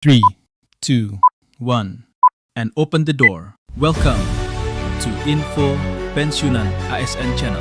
3, 2, 1, and open the door. Welcome to Info Pensiunan ASN Channel.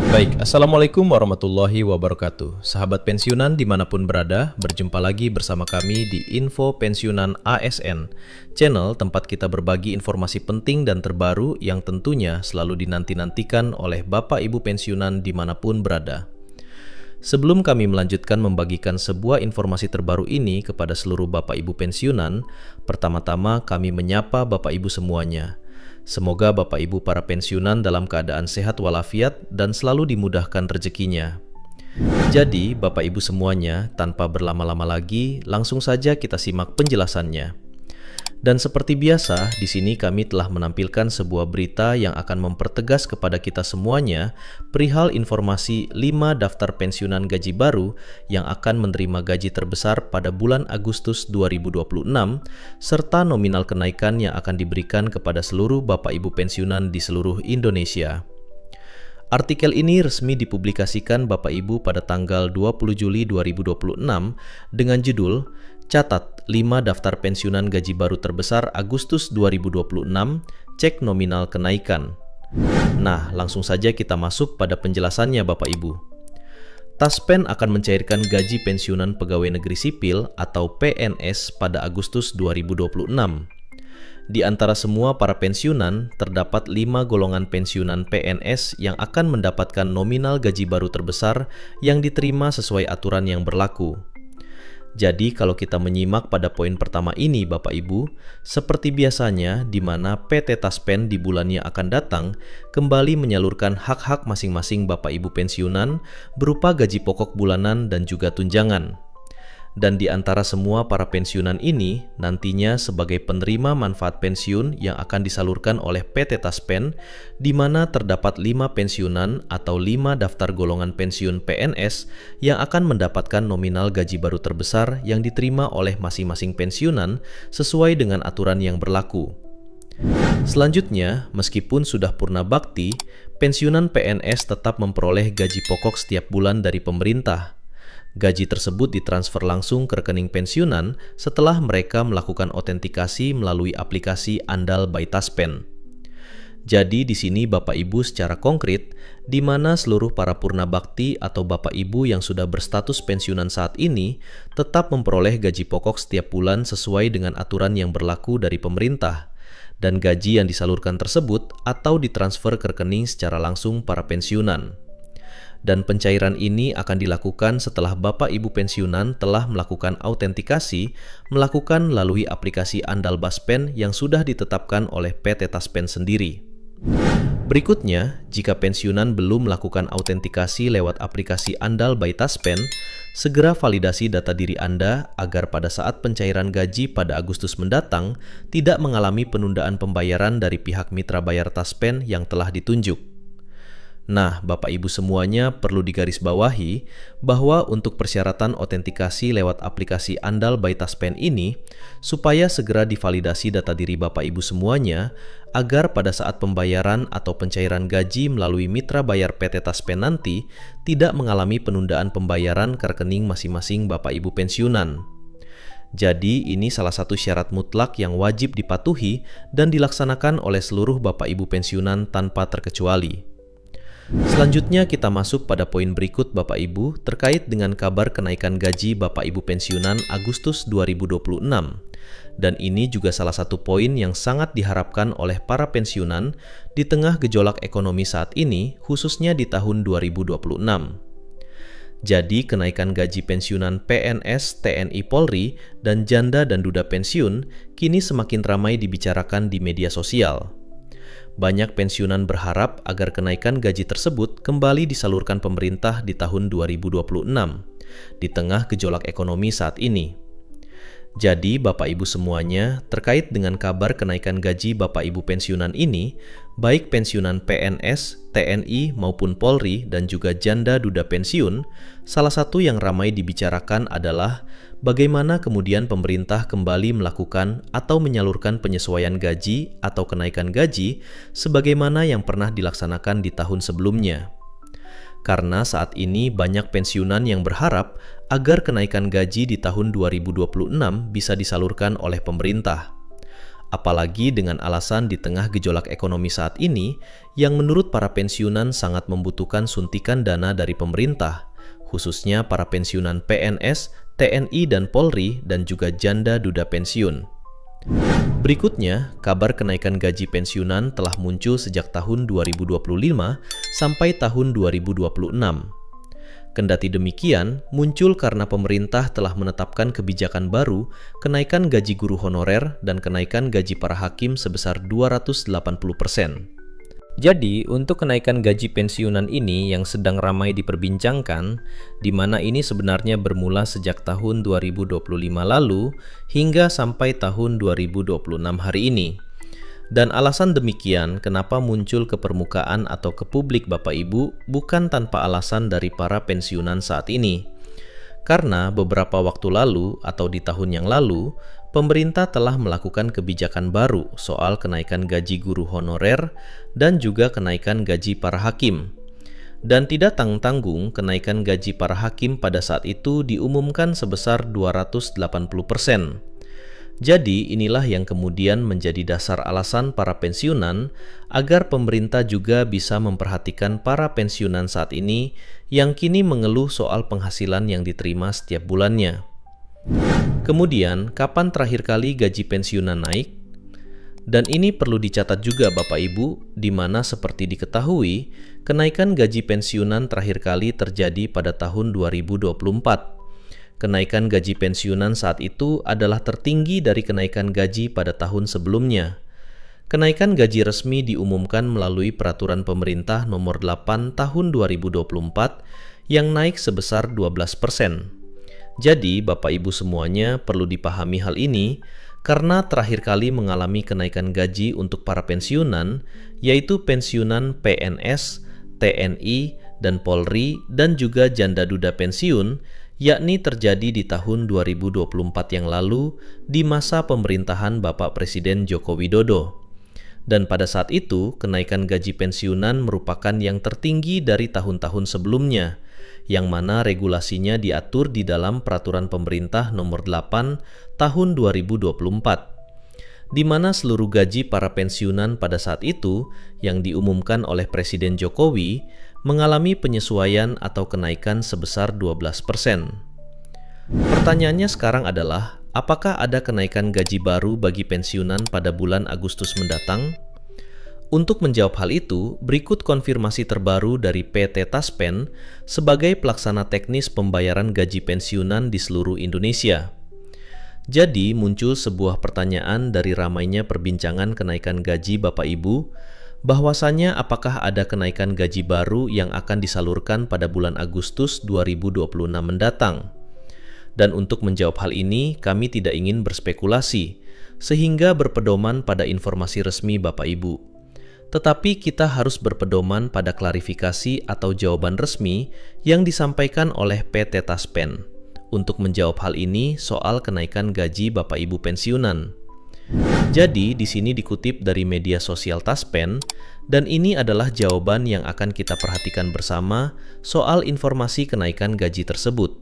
Baik, Assalamualaikum warahmatullahi wabarakatuh. Sahabat pensiunan dimanapun berada, berjumpa lagi bersama kami di Info Pensiunan ASN, channel tempat kita berbagi informasi penting dan terbaru yang tentunya selalu dinanti-nantikan oleh Bapak Ibu pensiunan dimanapun berada. Sebelum kami melanjutkan membagikan sebuah informasi terbaru ini kepada seluruh Bapak Ibu pensiunan, pertama-tama kami menyapa Bapak Ibu semuanya. Semoga Bapak Ibu para pensiunan dalam keadaan sehat walafiat dan selalu dimudahkan rezekinya. Jadi, Bapak Ibu semuanya, tanpa berlama-lama lagi, langsung saja kita simak penjelasannya. Dan seperti biasa, di sini kami telah menampilkan sebuah berita yang akan mempertegas kepada kita semuanya perihal informasi 5 daftar pensiunan gaji baru yang akan menerima gaji terbesar pada bulan Agustus 2026, serta nominal kenaikan yang akan diberikan kepada seluruh Bapak Ibu pensiunan di seluruh Indonesia. Artikel ini resmi dipublikasikan Bapak Ibu pada tanggal 20 Juli 2026 dengan judul Catat 5 daftar pensiunan gaji baru terbesar Agustus 2026, cek nominal kenaikan. Nah, langsung saja kita masuk pada penjelasannya Bapak Ibu. Taspen akan mencairkan gaji pensiunan pegawai negeri sipil atau PNS pada Agustus 2026. Di antara semua para pensiunan, terdapat 5 golongan pensiunan PNS yang akan mendapatkan nominal gaji baru terbesar yang diterima sesuai aturan yang berlaku. Jadi kalau kita menyimak pada poin pertama ini Bapak Ibu, seperti biasanya di mana PT Taspen di bulan yang akan datang kembali menyalurkan hak-hak masing-masing Bapak Ibu pensiunan berupa gaji pokok bulanan dan juga tunjangan. Dan di antara semua para pensiunan ini, nantinya sebagai penerima manfaat pensiun yang akan disalurkan oleh PT Taspen, di mana terdapat 5 pensiunan atau 5 daftar golongan pensiun PNS yang akan mendapatkan nominal gaji baru terbesar yang diterima oleh masing-masing pensiunan sesuai dengan aturan yang berlaku. Selanjutnya, meskipun sudah purna bakti, pensiunan PNS tetap memperoleh gaji pokok setiap bulan dari pemerintah. Gaji tersebut ditransfer langsung ke rekening pensiunan setelah mereka melakukan autentikasi melalui aplikasi Andal by Taspen. Jadi di sini Bapak Ibu secara konkret, di mana seluruh para purna bakti atau Bapak Ibu yang sudah berstatus pensiunan saat ini tetap memperoleh gaji pokok setiap bulan sesuai dengan aturan yang berlaku dari pemerintah. Dan gaji yang disalurkan tersebut atau ditransfer ke rekening secara langsung para pensiunan. Dan pencairan ini akan dilakukan setelah Bapak Ibu pensiunan telah melakukan autentikasi melakukan melalui aplikasi Andal Baspen yang sudah ditetapkan oleh PT Taspen sendiri. Berikutnya, jika pensiunan belum melakukan autentikasi lewat aplikasi Andal by Taspen, segera validasi data diri Anda agar pada saat pencairan gaji pada Agustus mendatang tidak mengalami penundaan pembayaran dari pihak mitra bayar Taspen yang telah ditunjuk. Nah, Bapak Ibu semuanya perlu digarisbawahi bahwa untuk persyaratan autentikasi lewat aplikasi Andal by Taspen ini, supaya segera divalidasi data diri Bapak Ibu semuanya, agar pada saat pembayaran atau pencairan gaji melalui mitra bayar PT Taspen nanti, tidak mengalami penundaan pembayaran ke rekening masing-masing Bapak Ibu pensiunan. Jadi, ini salah satu syarat mutlak yang wajib dipatuhi dan dilaksanakan oleh seluruh Bapak Ibu pensiunan tanpa terkecuali. Selanjutnya kita masuk pada poin berikut Bapak Ibu terkait dengan kabar kenaikan gaji Bapak Ibu pensiunan Agustus 2026. Dan ini juga salah satu poin yang sangat diharapkan oleh para pensiunan di tengah gejolak ekonomi saat ini, khususnya di tahun 2026. Jadi kenaikan gaji pensiunan PNS, TNI Polri, dan janda dan duda pensiun kini semakin ramai dibicarakan di media sosial. Banyak pensiunan berharap agar kenaikan gaji tersebut kembali disalurkan pemerintah di tahun 2026, di tengah gejolak ekonomi saat ini. Jadi, Bapak Ibu semuanya, terkait dengan kabar kenaikan gaji Bapak Ibu pensiunan ini, baik pensiunan PNS, TNI maupun Polri dan juga janda duda pensiun, salah satu yang ramai dibicarakan adalah bagaimana kemudian pemerintah kembali melakukan atau menyalurkan penyesuaian gaji atau kenaikan gaji sebagaimana yang pernah dilaksanakan di tahun sebelumnya. karena saat ini banyak pensiunan yang berharap agar kenaikan gaji di tahun 2026 bisa disalurkan oleh pemerintah. Apalagi dengan alasan di tengah gejolak ekonomi saat ini yang menurut para pensiunan sangat membutuhkan suntikan dana dari pemerintah, khususnya para pensiunan PNS, TNI dan Polri, dan juga janda duda pensiun. Berikutnya, kabar kenaikan gaji pensiunan telah muncul sejak tahun 2025 sampai tahun 2026. Kendati demikian, muncul karena pemerintah telah menetapkan kebijakan baru kenaikan gaji guru honorer dan kenaikan gaji para hakim sebesar 280%. Jadi, untuk kenaikan gaji pensiunan ini yang sedang ramai diperbincangkan, di mana ini sebenarnya bermula sejak tahun 2025 lalu hingga sampai tahun 2026 hari ini. Dan alasan demikian kenapa muncul ke permukaan atau ke publik Bapak Ibu bukan tanpa alasan dari para pensiunan saat ini. Karena beberapa waktu lalu atau di tahun yang lalu, pemerintah telah melakukan kebijakan baru soal kenaikan gaji guru honorer dan juga kenaikan gaji para hakim. Dan tidak tanggung-tanggung, kenaikan gaji para hakim pada saat itu diumumkan sebesar 280%. Jadi inilah yang kemudian menjadi dasar alasan para pensiunan agar pemerintah juga bisa memperhatikan para pensiunan saat ini yang kini mengeluh soal penghasilan yang diterima setiap bulannya. Kemudian, kapan terakhir kali gaji pensiunan naik? Dan ini perlu dicatat juga Bapak Ibu, di mana seperti diketahui, kenaikan gaji pensiunan terakhir kali terjadi pada tahun 2024. Kenaikan gaji pensiunan saat itu adalah tertinggi dari kenaikan gaji pada tahun sebelumnya. Kenaikan gaji resmi diumumkan melalui Peraturan Pemerintah Nomor 8 Tahun 2024 yang naik sebesar 12%. Jadi, Bapak Ibu semuanya perlu dipahami hal ini karena terakhir kali mengalami kenaikan gaji untuk para pensiunan, yaitu pensiunan PNS, TNI, dan Polri, dan juga janda duda pensiun, yakni terjadi di tahun 2024 yang lalu di masa pemerintahan Bapak Presiden Joko Widodo. Dan pada saat itu, kenaikan gaji pensiunan merupakan yang tertinggi dari tahun-tahun sebelumnya, yang mana regulasinya diatur di dalam Peraturan Pemerintah Nomor 8 Tahun 2024, di mana seluruh gaji para pensiunan pada saat itu yang diumumkan oleh Presiden Jokowi mengalami penyesuaian atau kenaikan sebesar 12%. Pertanyaannya sekarang adalah, apakah ada kenaikan gaji baru bagi pensiunan pada bulan Agustus mendatang? Untuk menjawab hal itu, berikut konfirmasi terbaru dari PT Taspen sebagai pelaksana teknis pembayaran gaji pensiunan di seluruh Indonesia. Jadi, muncul sebuah pertanyaan dari ramainya perbincangan kenaikan gaji Bapak Ibu, bahwasannya apakah ada kenaikan gaji baru yang akan disalurkan pada bulan Agustus 2026 mendatang. Dan untuk menjawab hal ini, kami tidak ingin berspekulasi, sehingga berpedoman pada informasi resmi Bapak Ibu. Tetapi kita harus berpedoman pada klarifikasi atau jawaban resmi yang disampaikan oleh PT Taspen untuk menjawab hal ini soal kenaikan gaji Bapak Ibu pensiunan. Jadi, di sini dikutip dari media sosial Taspen, dan ini adalah jawaban yang akan kita perhatikan bersama soal informasi kenaikan gaji tersebut.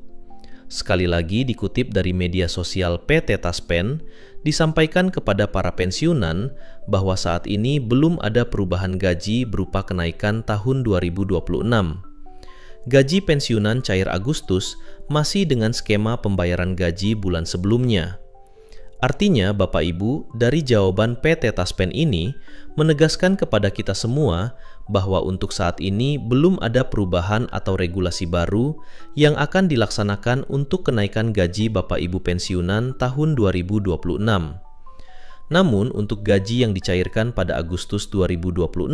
Sekali lagi dikutip dari media sosial PT Taspen, disampaikan kepada para pensiunan bahwa saat ini belum ada perubahan gaji berupa kenaikan tahun 2026. Gaji pensiunan cair Agustus masih dengan skema pembayaran gaji bulan sebelumnya. Artinya, Bapak Ibu, dari jawaban PT Taspen ini menegaskan kepada kita semua bahwa untuk saat ini belum ada perubahan atau regulasi baru yang akan dilaksanakan untuk kenaikan gaji Bapak Ibu pensiunan tahun 2026. Namun, untuk gaji yang dicairkan pada Agustus 2026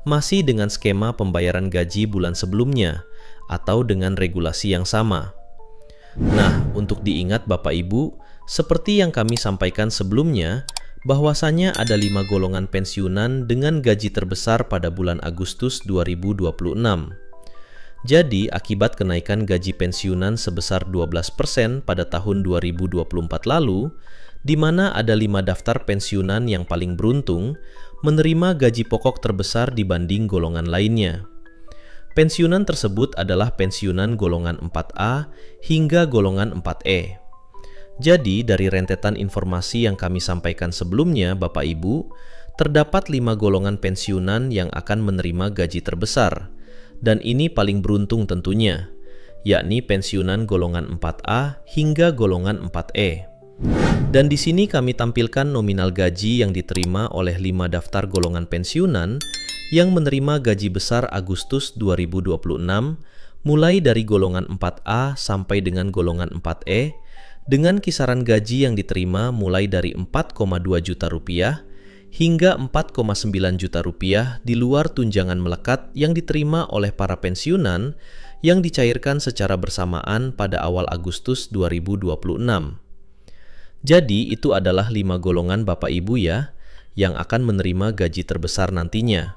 masih dengan skema pembayaran gaji bulan sebelumnya atau dengan regulasi yang sama. Nah, untuk diingat Bapak Ibu, seperti yang kami sampaikan sebelumnya, bahwasannya ada 5 golongan pensiunan dengan gaji terbesar pada bulan Agustus 2026. Jadi, akibat kenaikan gaji pensiunan sebesar 12% pada tahun 2024 lalu, di mana ada 5 daftar pensiunan yang paling beruntung menerima gaji pokok terbesar dibanding golongan lainnya. Pensiunan tersebut adalah pensiunan golongan 4A hingga golongan 4E. Jadi, dari rentetan informasi yang kami sampaikan sebelumnya, Bapak Ibu, terdapat 5 golongan pensiunan yang akan menerima gaji terbesar, dan ini paling beruntung tentunya, yakni pensiunan golongan 4A hingga golongan 4E. Dan di sini kami tampilkan nominal gaji yang diterima oleh 5 daftar golongan pensiunan yang menerima gaji besar Agustus 2026, mulai dari golongan 4A sampai dengan golongan 4E, dengan kisaran gaji yang diterima mulai dari 4,2 juta rupiah hingga 4,9 juta rupiah di luar tunjangan melekat yang diterima oleh para pensiunan yang dicairkan secara bersamaan pada awal Agustus 2026. Jadi itu adalah 5 golongan Bapak Ibu ya, yang akan menerima gaji terbesar nantinya.